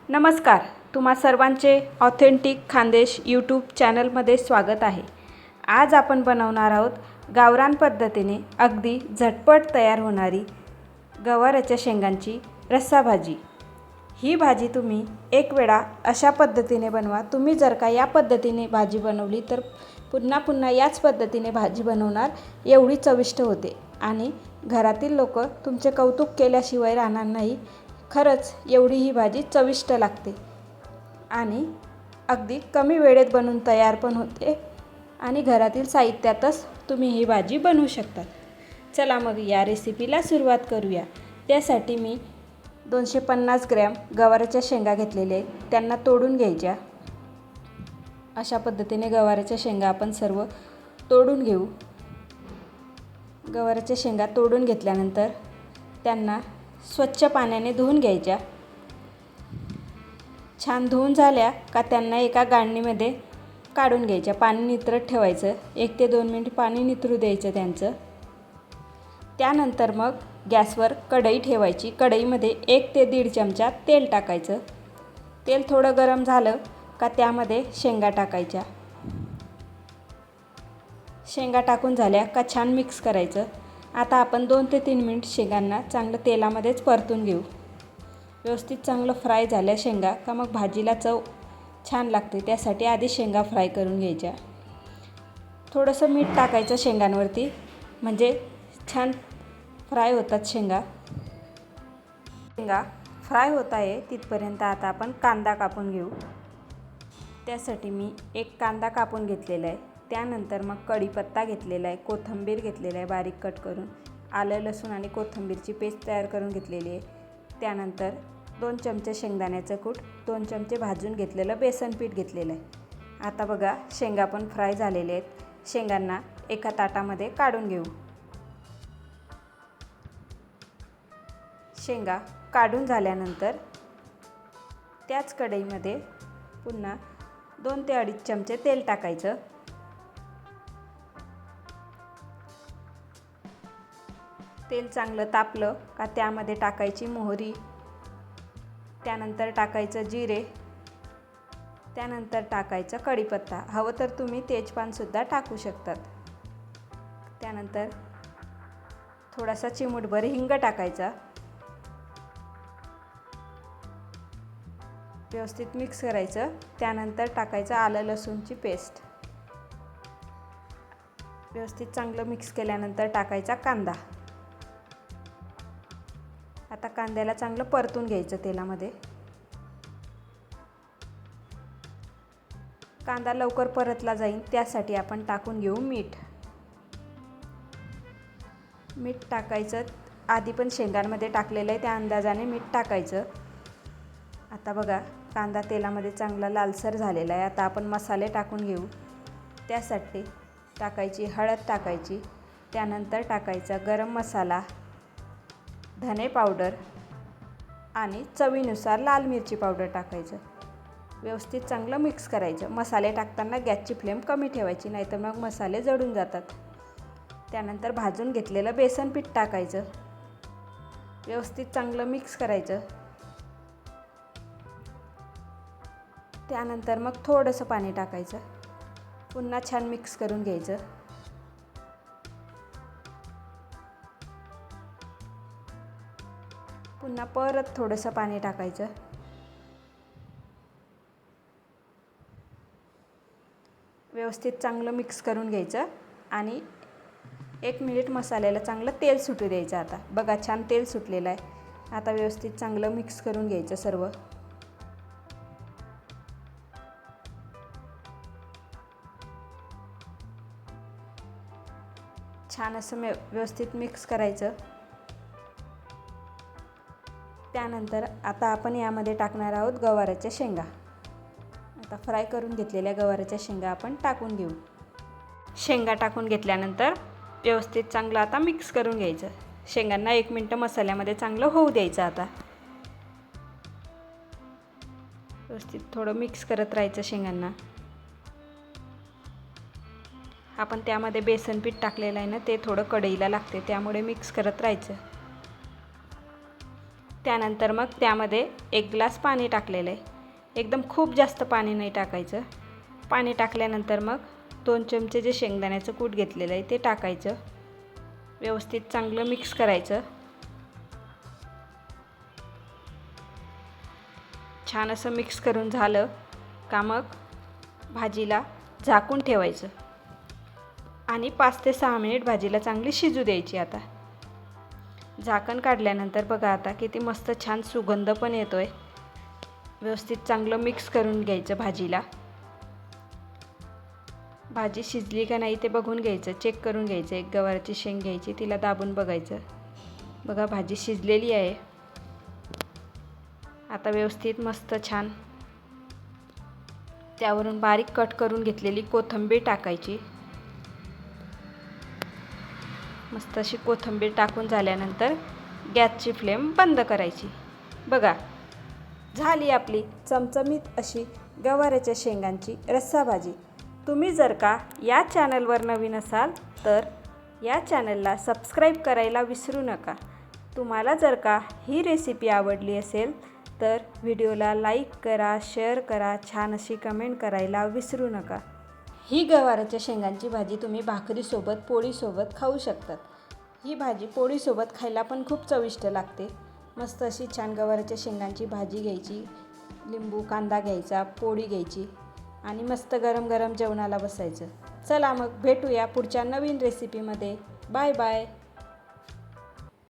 नमस्कार, तुम्हा सर्वांचे ऑथेंटिक खानदेश यूट्यूब चॅनलमध्ये स्वागत आहे। आज आपण बनवणार आहोत गावरान पद्धतीने अगदी झटपट तयार होणारी गवाराच्या शेंगांची रस्सा भाजी। ही भाजी तुम्ही एक वेळा अशा पद्धतीने बनवा। तुम्ही जर का या पद्धतीने भाजी बनवली तर पुन्हा पुन्हा याच पद्धतीने भाजी बनवणार, एवढी चविष्ट होते आणि घरातील लोक तुमचे कौतुक केल्याशिवाय राहणार नाही। खरंच एवढी ही भाजी चविष्ट लागते आणि अगदी कमी वेळेत बनून तयार पण होते आणि घरातील साहित्यातच तुम्ही ही भाजी बनवू शकता। चला मग या रेसिपीला सुरुवात करूया। त्यासाठी मी 250 ग्रॅम गवाराच्या शेंगा घेतलेल्या आहेत, त्यांना तोडून घ्यायच्या। अशा पद्धतीने गवाराच्या शेंगा आपण सर्व तोडून घेऊ। गवाराच्या शेंगा तोडून घेतल्यानंतर त्यांना स्वच्छ पाण्याने धुवून घ्यायच्या। छान धुवून झाल्या का त्यांना एका गाळणीमध्ये काढून घ्यायच्या। पाणी नितरत ठेवायचं, 1 ते 2 मिनिट पाणी नितरू द्यायचं त्यांचं। त्यानंतर मग गॅसवर कढई ठेवायची। कढईमध्ये 1 ते 1.5 चमचा तेल टाकायचं। तेल थोडं गरम झालं का त्यामध्ये शेंगा टाकायच्या। शेंगा टाकून झाल्या का छान मिक्स करायचं। आता आपण 2 ते 3 मिनिट शेंगांना चांगलं तेलामध्येच परतून घेऊ। व्यवस्थित चांगलं फ्राय झाल्या शेंगा का मग भाजीला चव छान लागते, त्यासाठी आधी शेंगा फ्राय करून घ्यायच्या। थोडंसं मीठ टाकायचं शेंगांवरती, म्हणजे छान फ्राय होतात शेंगा। शेंगा फ्राय होत आहे तिथपर्यंत आता आपण कांदा कापून घेऊ। त्यासाठी मी 1 कांदा कापून घेतलेला आहे। त्यानंतर मग कढीपत्ता घेतलेला आहे, कोथिंबीर घेतलेला आहे बारीक कट करून, आलं लसूण आणि कोथिंबीरची पेस्ट तयार करून घेतलेली आहे। त्यानंतर 2 चमचे शेंगदाण्याचं कूट, 2 चमचे भाजून घेतलेलं बेसन पीठ घेतलेलं आहे। आता बघा शेंगा पण फ्राय झालेले आहेत। शेंगांना एका ताटामध्ये काढून घेऊ। शेंगा काढून झाल्यानंतर त्याच कढईमध्ये पुन्हा 2 ते 2.5 चमचे तेल टाकायचं। तेल चांगलं तापलं का त्यामध्ये टाकायची मोहरी, त्यानंतर टाकायचं जिरे, त्यानंतर टाकायचं कढीपत्ता, हवं तर तुम्ही तेजपानसुद्धा टाकू शकतात। त्यानंतर थोडासा चिमूटभर हिंग टाकायचा। व्यवस्थित मिक्स करायचं। त्यानंतर टाकायचं आलं लसूणची पेस्ट। व्यवस्थित चांगलं मिक्स केल्यानंतर टाकायचा कांदा। आता कांद्याला चांगलं परतून घ्यायचं तेलामध्ये। कांदा लवकर परतला जाईल त्यासाठी आपण टाकून घेऊ मीठ। मीठ टाकायचं, आधी पण शेंगांमध्ये टाकलेलं आहे त्या अंदाजाने मीठ टाकायचं। आता बघा कांदा तेलामध्ये चांगला लालसर झालेला आहे। आता आपण मसाले टाकून घेऊ। त्यासाठी टाकायची हळद टाकायची, त्यानंतर टाकायचा गरम मसाला, धने पावडर आणि चवीनुसार लाल मिरची पावडर टाकायचं। व्यवस्थित चांगलं मिक्स करायचं। मसाले टाकताना गॅसची फ्लेम कमी ठेवायची, नाहीतर मग मसाले जळून जातात। त्यानंतर भाजून घेतलेलं बेसन पीठ टाकायचं। व्यवस्थित चांगलं मिक्स करायचं। त्यानंतर मग थोडंसं पाणी टाकायचं। पुन्हा छान मिक्स करून घ्यायचं। पुन्हा परत थोडंसं पाणी टाकायचं। व्यवस्थित चांगलं मिक्स करून घ्यायचं आणि 1 मिनिट मसाल्याला चांगलं तेल सुटू द्यायचं। आता बघा छान तेल सुटलेलं आहे। आता व्यवस्थित चांगलं मिक्स करून घ्यायचं सर्व। छान असं व्यवस्थित मिक्स करायचं। त्यानंतर आता आपण यामध्ये टाकणार आहोत गवाराच्या शेंगा। आता फ्राय करून घेतलेल्या गवाराच्या शेंगा आपण टाकून घेऊ। शेंगा टाकून घेतल्यानंतर व्यवस्थित चांगलं आता मिक्स करून घ्यायचं। शेंगांना 1 मिनिट मसाल्यामध्ये चांगलं होऊ द्यायचं। आता व्यवस्थित थोडं मिक्स करत राहायचं शेंगांना। आपण त्यामध्ये बेसन पीठ टाकलेलं आहे ना, ते थोडं कढईला लागते, त्यामुळे मिक्स करत राहायचं। त्यानंतर मग त्यामध्ये 1 ग्लास पाणी टाकलेलं आहे. एकदम खूप जास्त पाणी नाही टाकायचं. पाणी टाकल्यानंतर मग 2 चमचे जे शेंगदाण्याचं कूट घेतलेलं आहे ते टाकायचं. व्यवस्थित चांगलं मिक्स करायचं. छान असं मिक्स करून झालं का मग भाजीला झाकून ठेवायचं आणि 5 ते 6 मिनिट भाजीला चांगली शिजू द्यायची. आता झाकण काढल्यानंतर बघा आता किती मस्त छान सुगंध पण येतोय. व्यवस्थित चांगलं मिक्स करून घ्यायचं भाजीला. भाजी शिजली का नाही ते बघून घ्यायचं, चेक करून घ्यायचं. एक गवाराची शेंग घ्यायची, तिला दाबून बघायचं. बघा भाजी शिजलेली आहे. आता व्यवस्थित मस्त छान त्यावरून बारीक कट करून घेतलेली कोथिंबीर टाकायची. मस्त अशी कोथिंबीर टाकून झाल्यानंतर गॅसची फ्लेम बंद करायची. बघा झाली आपली चमचमीत अशी गवाराच्या शेंगांची रस्सा भाजी. तुम्ही जर का या चॅनलवर नवीन असाल तर या चॅनलला सबस्क्राईब करायला विसरू नका. तुम्हाला जर का ही रेसिपी आवडली असेल तर व्हिडिओला लाईक करा, शेअर करा, छान अशी कमेंट करायला विसरू नका. ही गवाराच्या शेंगांची भाजी तुम्ही भाकरीसोबत, पोळीसोबत खाऊ शकतात. ही भाजी पोळीसोबत खायला पण खूप चविष्ट लागते. मस्त अशी छान गवाराच्या शेंगांची भाजी घ्यायची, लिंबू कांदा घ्यायचा, पोळी घ्यायची आणि मस्त गरम गरम जेवणाला बसायचं. चला मग भेटूया पुढच्या नवीन रेसिपीमध्ये. Bye bye.